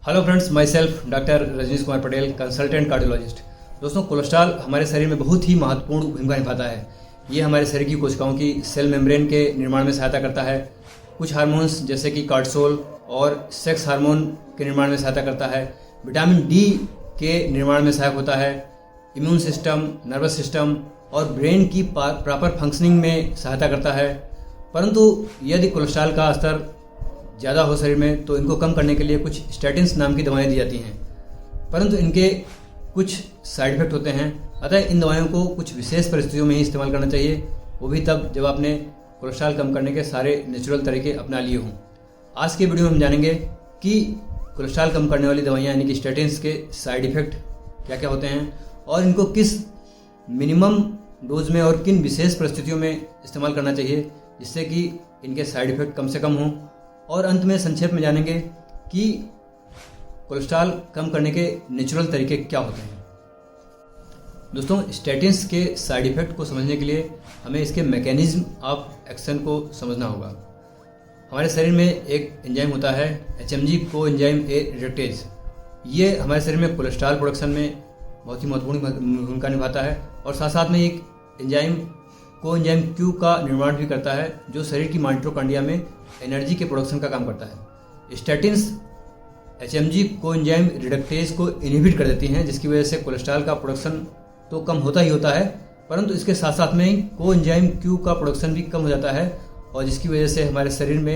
Hello friends, myself doctor Rajnish Kumar Patel, consultant cardiologist. दोस्तों, cholesterol हमारे शरीर में बहुत ही महत्वपूर्ण भूमिका निभाता है। ये हमारे शरीर की कोशिकाओं की सेल मेम्ब्रेन के निर्माण में सहायता करता है। कुछ हार्मोन्स जैसे कि कार्टिसोल और सेक्स हार्मोन के निर्माण में सहायता करता है। विटामिन डी के निर्माण में सहायक होता है। इम्यून सिस्टम, नर्वस सिस्टम और ब्रेन की प्रॉपर फंक्शनिंग में सहायता करता है। परंतु यदि कोलेस्ट्रॉल का स्तर ज़्यादा हो शरीर में तो इनको कम करने के लिए कुछ स्टैटिन्स नाम की दवाएं दी जाती हैं, परंतु इनके कुछ साइड इफेक्ट होते हैं। अतः इन दवाओं को कुछ विशेष परिस्थितियों में ही इस्तेमाल करना चाहिए, वो भी तब जब आपने कोलेस्ट्रॉल कम करने के सारे नेचुरल तरीके अपना लिए हों। आज के वीडियो में हम जानेंगे कि कोलेस्ट्रॉल कम करने वाली दवाइयाँ यानी कि स्टैटिन्स के साइड इफेक्ट क्या क्या होते हैं और इनको किस मिनिमम डोज में और किन विशेष परिस्थितियों में इस्तेमाल करना चाहिए जिससे कि इनके साइड इफेक्ट कम से कम हों। और अंत में संक्षेप में जानेंगे कि कोलेस्ट्रॉल कम करने के नेचुरल तरीके क्या होते हैं। दोस्तों, स्टैटिन्स के साइड इफेक्ट को समझने के लिए हमें इसके मैकेनिज्म ऑफ एक्शन को समझना होगा। हमारे शरीर में एक एंजाइम होता है HMG कोएंजाइम ए रिडक्टेज। ये हमारे शरीर में कोलेस्ट्रॉल प्रोडक्शन में बहुत ही महत्वपूर्ण भूमिका निभाता है और साथ साथ में एक एंजाइम कोएंजाइम Q का निर्माण भी करता है जो शरीर की माइटोकॉन्ड्रिया में एनर्जी के प्रोडक्शन का काम करता है। स्टैटिन्स HMG कोएंजाइम रिडक्टेज को इनहिबिट कर देती हैं, जिसकी वजह से कोलेस्ट्रॉल का प्रोडक्शन तो कम होता ही होता है, परंतु इसके साथ साथ में कोएंजाइम Q का प्रोडक्शन भी कम हो जाता है और जिसकी वजह से हमारे शरीर में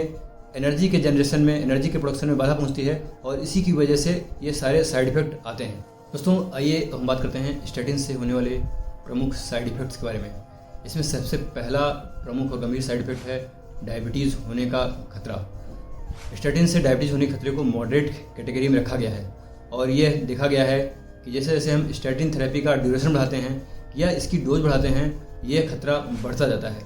एनर्जी के जनरेशन में, एनर्जी के प्रोडक्शन में बाधा पहुंचती है और इसी की वजह से ये सारे साइड इफेक्ट आते हैं। दोस्तों, आइए हम बात करते हैं स्टैटिन्स से होने वाले प्रमुख साइड इफेक्ट्स के बारे में। इसमें सबसे पहला प्रमुख और गंभीर साइड इफेक्ट है डायबिटीज़ होने का खतरा। स्टैटिन से डायबिटीज़ होने के खतरे को मॉडरेट कैटेगरी में रखा गया है और यह देखा गया है कि जैसे जैसे हम स्टैटिन थेरेपी का ड्यूरेशन बढ़ाते हैं या इसकी डोज बढ़ाते हैं, यह खतरा बढ़ता जाता है।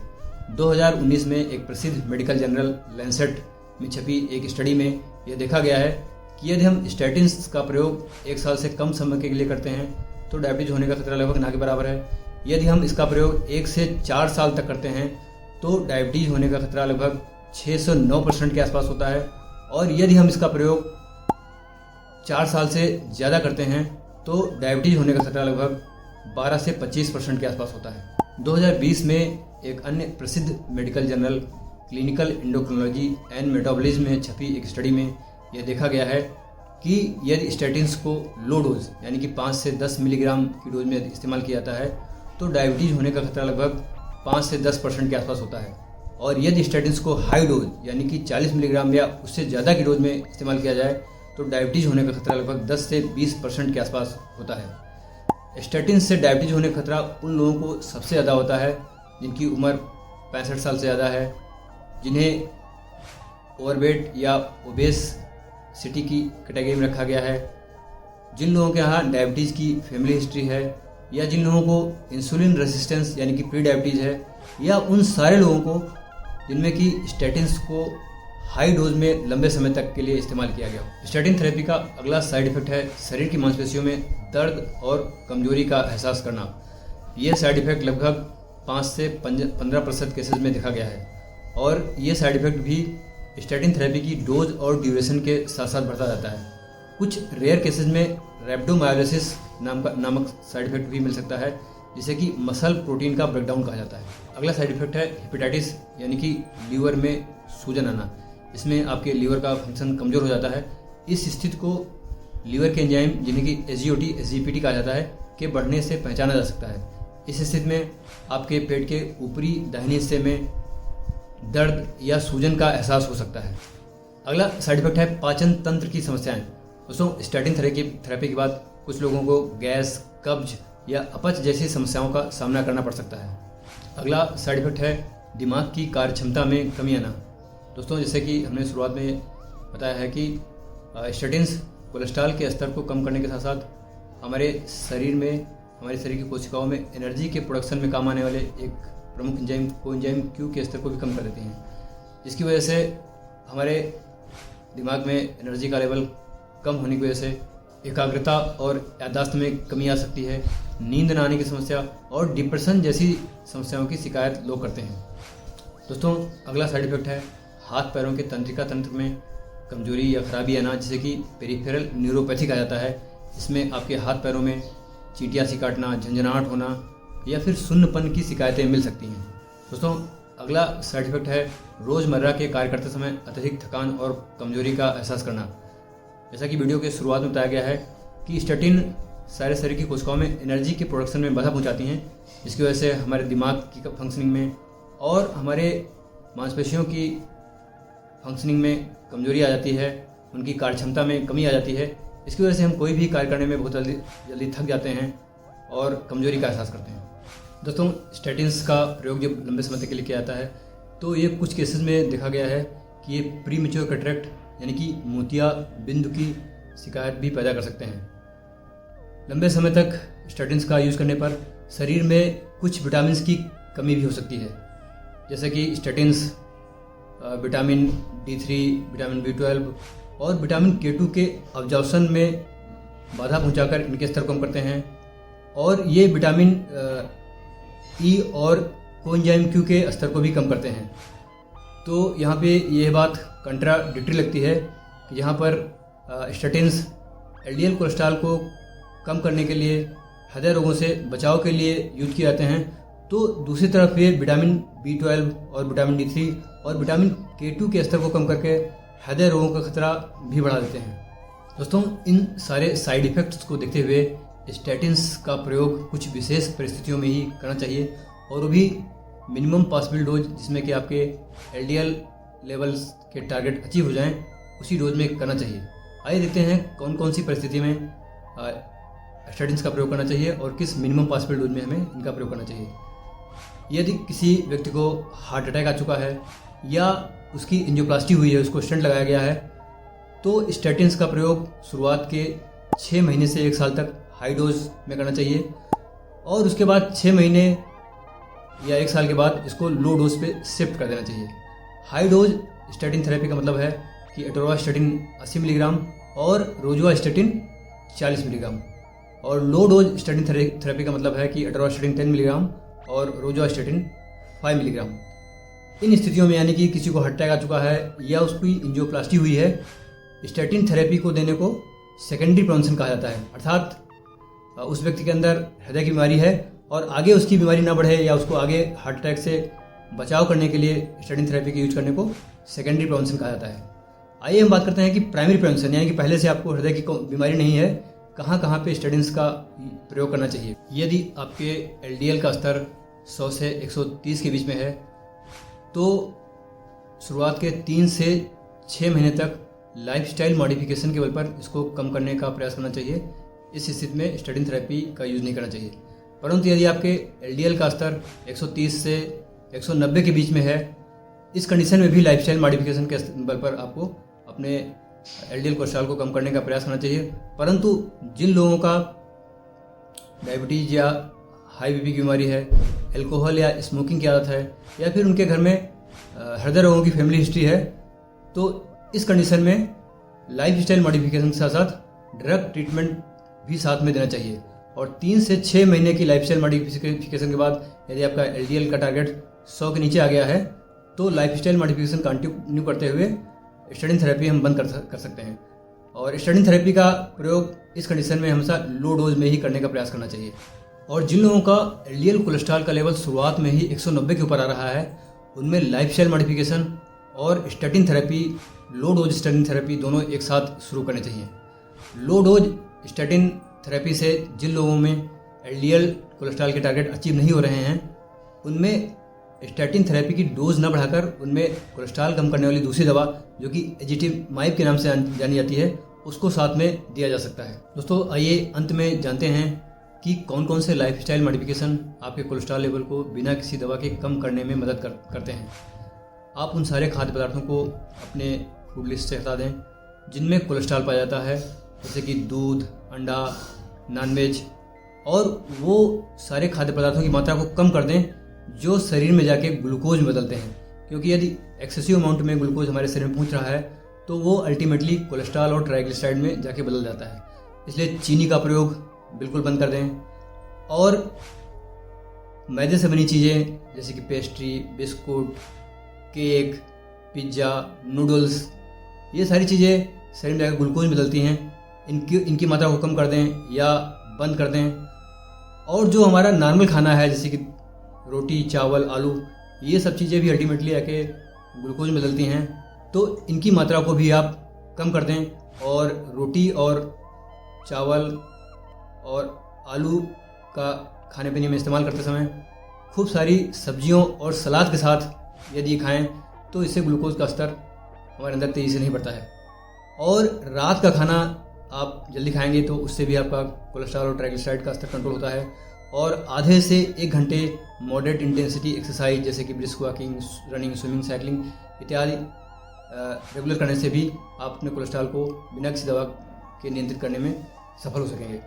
2019 में एक प्रसिद्ध मेडिकल जर्नल लैंसेट में छपी एक स्टडी में यह देखा गया है कि यदि हम स्टैटिन्स का प्रयोग 1 साल से कम समय के लिए करते हैं तो डायबिटीज़ होने का खतरा लगभग ना के बराबर है। यदि हम इसका प्रयोग 1 से 4 साल तक करते हैं तो डायबिटीज़ होने का खतरा लगभग 6 से 9% के आसपास होता है और यदि हम इसका प्रयोग 4 साल से ज़्यादा करते हैं तो डायबिटीज़ होने का खतरा लगभग 12 से 25% के आसपास होता है। 2020 में एक अन्य प्रसिद्ध medical journal clinical endocrinology and metabolism में छपी एक स्टडी में यह देखा गया है कि यदि स्टैटिन्स को लो डोज यानी कि 5 से 10 मिलीग्राम की डोज में इस्तेमाल किया जाता है तो डायबिटीज़ होने का खतरा लगभग 5 से 10% के आसपास होता है और यदि स्टैटिन्स को हाई डोज यानी कि 40 मिलीग्राम या उससे ज़्यादा की डोज में इस्तेमाल किया जाए तो डायबिटीज़ होने का खतरा लगभग 10 से 20% के आसपास होता है। स्टैटिन्स से डायबिटीज़ होने का खतरा उन लोगों को सबसे ज़्यादा होता है जिनकी उम्र 65 साल से ज़्यादा है, जिन्हें ओवरवेट या ओबेसिटी की कैटेगरी में रखा गया है, जिन लोगों के यहाँ डायबिटीज़ की फैमिली हिस्ट्री है या जिन लोगों को इंसुलिन रेसिस्टेंस यानी कि प्री डायबिटीज़ है या उन सारे लोगों को जिनमें कि स्टैटिन्स को हाई डोज में लंबे समय तक के लिए इस्तेमाल किया गया। स्टैटिन थेरेपी का अगला साइड इफेक्ट है शरीर की मांसपेशियों में दर्द और कमजोरी का एहसास करना। यह साइड इफेक्ट लगभग 5 से 15% केसेस में देखा गया है और ये साइड इफेक्ट भी स्टैटिन थेरेपी की डोज और ड्यूरेशन के साथ साथ बढ़ता जाता है। कुछ रेयर केसेस में रैप्डोमायोलिसिस नामक साइड इफेक्ट भी मिल सकता है, जिसे कि मसल प्रोटीन का ब्रेकडाउन कहा जाता है। अगला साइड इफेक्ट है हेपेटाइटिस यानी कि लीवर में सूजन आना। इसमें आपके लीवर का फंक्शन कमज़ोर हो जाता है। इस स्थिति को लीवर के एंजाइम जिन्हें कि SGOT SGPT कहा जाता है के बढ़ने से पहचाना जा सकता है। इस स्थिति में आपके पेट के ऊपरी दाहिने हिस्से में दर्द या सूजन का एहसास हो सकता है। अगला साइड इफेक्ट है पाचन तंत्र की समस्याएं। दोस्तों, स्टैटिन थेरेपी के बाद कुछ लोगों को गैस, कब्ज या अपच जैसी समस्याओं का सामना करना पड़ सकता है। अगला साइड इफेक्ट है दिमाग की कार्यक्षमता में कमी आना। दोस्तों, जैसे कि हमने शुरुआत में बताया है कि स्टैटिन्स कोलेस्ट्रॉल के स्तर को कम करने के साथ साथ हमारे शरीर की कोशिकाओं में एनर्जी के प्रोडक्शन में काम आने वाले एक प्रमुख एंजाइम कोएंजाइम Q के स्तर को भी कम कर देती हैं, जिसकी वजह से हमारे दिमाग में एनर्जी का लेवल कम होने की वजह से एकाग्रता और याददाश्त में कमी आ सकती है, नींद न आने की समस्या और डिप्रेशन जैसी समस्याओं की शिकायत लोग करते हैं। दोस्तों, अगला साइड इफेक्ट है हाथ पैरों के तंत्रिका तंत्र में कमजोरी या खराबी आना, जिसे कि पेरिफेरल न्यूरोपैथी कहा जाता है। इसमें आपके हाथ पैरों में चींटियाँ सी काटना, झंझनाहट होना या फिर सुन्नपन की शिकायतें मिल सकती हैं। दोस्तों, अगला साइड इफेक्ट है रोज़मर्रा के कार्य करते समय अत्यधिक थकान और कमजोरी का एहसास करना। जैसा कि वीडियो के शुरुआत में बताया गया है कि स्टैटिन सारे शरीर की कोशिकाओं में एनर्जी के प्रोडक्शन में बाधा पहुंचाती हैं, जिसकी वजह से हमारे दिमाग की फंक्शनिंग में और हमारे मांसपेशियों की फंक्शनिंग में कमजोरी आ जाती है, उनकी कार्यक्षमता में कमी आ जाती है। इसकी वजह से हम कोई भी कार्य करने में बहुत जल्दी थक जाते हैं और कमजोरी का एहसास करते हैं। दोस्तों, स्टैटिन्स का प्रयोग जब लंबे समय तक के लिए किया जाता है तो ये कुछ केसेस में देखा गया है कि ये प्रीमेच्योर कैटरेक्ट यानी कि मोतिया बिंदु की शिकायत भी पैदा कर सकते हैं। लंबे समय तक स्टैटिन्स का यूज़ करने पर शरीर में कुछ विटामिन्स की कमी भी हो सकती है, जैसे कि statins vitamin D3, vitamin B12 और विटामिन K2 के अब्जॉर्प्शन में बाधा पहुंचाकर इनके स्तर को कम करते हैं, और ये विटामिन E और कोएंजाइम Q के स्तर को भी कम करते हैं। तो यहाँ पे यह बात कंट्राडिक्टरी लगती है कि यहाँ पर स्टैटिन्स LDL कोलेस्ट्रॉल को कम करने के लिए, हृदय रोगों से बचाव के लिए यूज किए जाते हैं, तो दूसरी तरफ ये विटामिन B12 और विटामिन D3 और विटामिन K2 के स्तर को कम करके हृदय रोगों का खतरा भी बढ़ा देते हैं। दोस्तों, इन सारे साइड इफ़ेक्ट्स को देखते हुए स्टैटिन्स का प्रयोग कुछ विशेष परिस्थितियों में ही करना चाहिए, और वो भी मिनिमम पॉसिबल डोज, जिसमें कि आपके LDL लेवल्स के टारगेट अचीव हो जाएं, उसी डोज में करना चाहिए। आइए देखते हैं कौन कौन सी परिस्थिति में स्टैटिन्स का प्रयोग करना चाहिए और किस मिनिमम पॉसिबल डोज में हमें इनका प्रयोग करना चाहिए। यदि किसी व्यक्ति को हार्ट अटैक आ चुका है या उसकी एंजियोप्लास्टी हुई है, उसको स्टेंट लगाया गया है, तो स्टैटिन्स का प्रयोग शुरुआत के 6 महीने से 1 साल तक हाई डोज में करना चाहिए, और उसके बाद 6 महीने या 1 साल के बाद इसको लो डोज पे शिफ्ट कर देना चाहिए। हाई डोज स्टैटिन थेरेपी का मतलब है कि एटोरवास्टैटिन 80 मिलीग्राम और रोजुवास्टैटिन 40 मिलीग्राम, और लो डोज स्टैटिन थेरेपी का मतलब है कि एटोरवास्टैटिन 10 मिलीग्राम और रोजुवास्टैटिन 5 मिलीग्राम। इन स्थितियों में, यानी कि किसी को हार्ट अटैक आ चुका है या उसकी एंजियोप्लास्टी हुई है, स्टैटिन थेरेपी को देने को सेकेंडरी प्रिवेंशन कहा जाता है। अर्थात उस व्यक्ति के अंदर हृदय की बीमारी है और आगे उसकी बीमारी ना बढ़े या उसको आगे हार्ट अटैक से बचाव करने के लिए स्टैटिन थेरेपी के यूज करने को सेकेंडरी प्रिवेंशन कहा जाता है। आइए हम बात करते हैं कि प्राइमरी प्रिवेंशन, यानी कि पहले से आपको हृदय की बीमारी नहीं है, कहाँ कहाँ पे स्टैटिन्स का प्रयोग करना चाहिए। यदि आपके LDL का स्तर 100 से 130 के बीच में है, तो शुरुआत के 3 से 6 महीने तक लाइफस्टाइल मॉडिफिकेशन के बल पर इसको कम करने का प्रयास करना चाहिए। इस स्थिति में स्टैटिन थेरेपी का यूज़ नहीं करना चाहिए। परंतु यदि आपके LDL का स्तर 130 से 190 के बीच में है, इस कंडीशन में भी लाइफस्टाइल मॉडिफिकेशन के बल पर आपको अपने LDL कोलेस्ट्रॉल को कम करने का प्रयास करना चाहिए। परंतु जिन लोगों का डायबिटीज़ या हाई BP की बीमारी है, अल्कोहल या स्मोकिंग की आदत है, या फिर उनके घर में हृदय रोगों की फैमिली हिस्ट्री है, तो इस कंडीशन में लाइफस्टाइल मॉडिफिकेशन के साथ साथ ड्रग ट्रीटमेंट भी साथ में देना चाहिए। और 3 से 6 महीने की लाइफस्टाइल मॉडिफिकेशन के बाद यदि आपका LDL का टारगेट 100 के नीचे आ गया है, तो लाइफस्टाइल मॉडिफिकेशन कंटिन्यू करते हुए स्टैटिन थेरेपी हम बंद कर सकते हैं। और स्टैटिन थेरेपी का प्रयोग इस कंडीशन में हमेशा लो डोज में ही करने का प्रयास करना चाहिए। और जिन लोगों का LDL कोलेस्ट्रॉल का लेवल शुरुआत में ही 190 के ऊपर आ रहा है, उनमें लाइफस्टाइल मॉडिफिकेशन और statin therapy, low dose statin therapy दोनों एक साथ शुरू करने चाहिए। लो डोज स्टैटिन थेरेपी से जिन लोगों में LDL कोलेस्ट्रॉल के टारगेट अचीव नहीं हो रहे हैं, उनमें स्टैटिन थेरेपी की डोज न बढ़ाकर उनमें कोलेस्ट्रॉल कम करने वाली दूसरी दवा, जो कि एजिटिमाइब के नाम से जानी जाती है, उसको साथ में दिया जा सकता है। दोस्तों, आइए अंत में जानते हैं कि कौन कौन से लाइफस्टाइल मॉडिफिकेशन आपके कोलेस्ट्रॉल लेवल को बिना किसी दवा के कम करने में मदद करते हैं। आप उन सारे खाद्य पदार्थों को अपने फूड लिस्ट से हटा दें जिनमें कोलेस्ट्रॉल पाया जाता है, जैसे कि दूध, अंडा, नॉनवेज, और वो सारे खाद्य पदार्थों की मात्रा को कम कर दें जो शरीर में जाके ग्लूकोज में बदलते हैं। क्योंकि यदि एक्सेसिव अमाउंट में ग्लूकोज हमारे शरीर में पहुंच रहा है, तो वो अल्टीमेटली कोलेस्ट्रॉल और ट्राइग्लिसराइड में जाके बदल जाता है। इसलिए चीनी का प्रयोग बिल्कुल बंद कर दें, और मैदे से बनी चीज़ें जैसे कि pastry, biscuit, cake, pizza, noodles, ये सारी चीज़ें शरीर में जाकर ग्लूकोज बदलती हैं, इनकी मात्रा को कम कर दें या बंद कर दें। और जो हमारा नॉर्मल खाना है जैसे कि रोटी, चावल, आलू, ये सब चीज़ें भी अल्टीमेटली आके ग्लूकोज में बदलती हैं, तो इनकी मात्रा को भी आप कम कर दें। और रोटी और चावल और आलू का खाने पीने में इस्तेमाल करते समय खूब सारी सब्जियों और सलाद के साथ यदि खाएं तो इससे ग्लूकोज का स्तर हमारे अंदर तेज़ी से नहीं बढ़ता है। और रात का खाना आप जल्दी खाएंगे तो उससे भी आपका कोलेस्ट्रॉल और ट्राइग्लिसराइड का स्तर कंट्रोल होता है। और आधे से 1 घंटे मॉडरेट इंटेंसिटी एक्सरसाइज जैसे कि brisk walking, running, swimming, cycling इत्यादि रेगुलर करने से भी आप अपने कोलेस्ट्रॉल को बिना किसी दवा के नियंत्रित करने में सफल हो सकेंगे।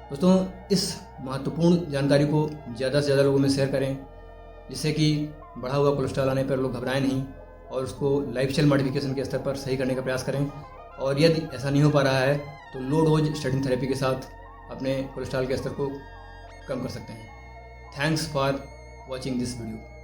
दोस्तों, इस महत्वपूर्ण जानकारी को ज़्यादा से ज़्यादा लोगों में शेयर करें जिससे कि बढ़ा हुआ कोलेस्ट्रॉल आने पर लोग घबराएं नहीं और उसको लाइफस्टाइल मॉडिफिकेशन के स्तर पर सही करने का प्रयास करें। और यदि ऐसा नहीं हो पा रहा है तो लो डोज स्टेटिन थेरेपी के साथ अपने कोलेस्ट्रॉल के स्तर को कम कर सकते हैं। Thanks for watching this video.